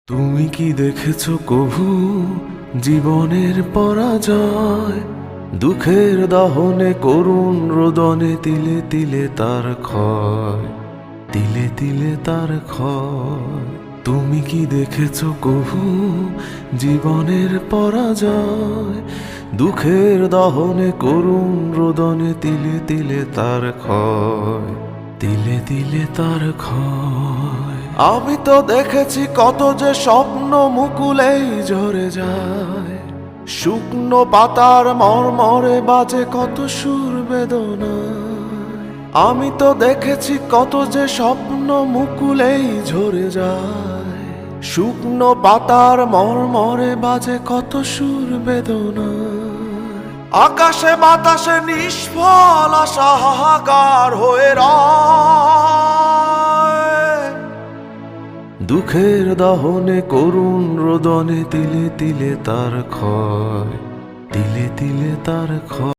তুমি কি দেখেছো কভু জীবনের পরাজয়? দুঃখের দহনে করুণ রোদনে তিলে তিলে তার ক্ষয়, তিলে তিলে তার ক্ষয়। তুমি কি দেখেছো কভু জীবনের পরাজয়? দুঃখের দহনে করুণ রোদনে তিলে তিলে তার ক্ষয়, তিলে তিলে তার ক্ষয়। আমি তো দেখেছি কত যে স্বপ্ন মুকুলেই ঝরে যায়, শুকনো পাতার মরমরে বাজে কত সুর বেদনায়। আমি তো দেখেছি কত যে স্বপ্ন মুকুলেই ঝরে যায়, শুকনো পাতার মরমরে বাজে কত সুর বেদনায়। আকাশে বাতাসে নিষ্ফল আশা হাহাকার হয়ে রয়, দুঃখের দহনে করুণ রোদনে তিলে তিলে তার ক্ষয়, তিলে তিলে তার ক্ষয়।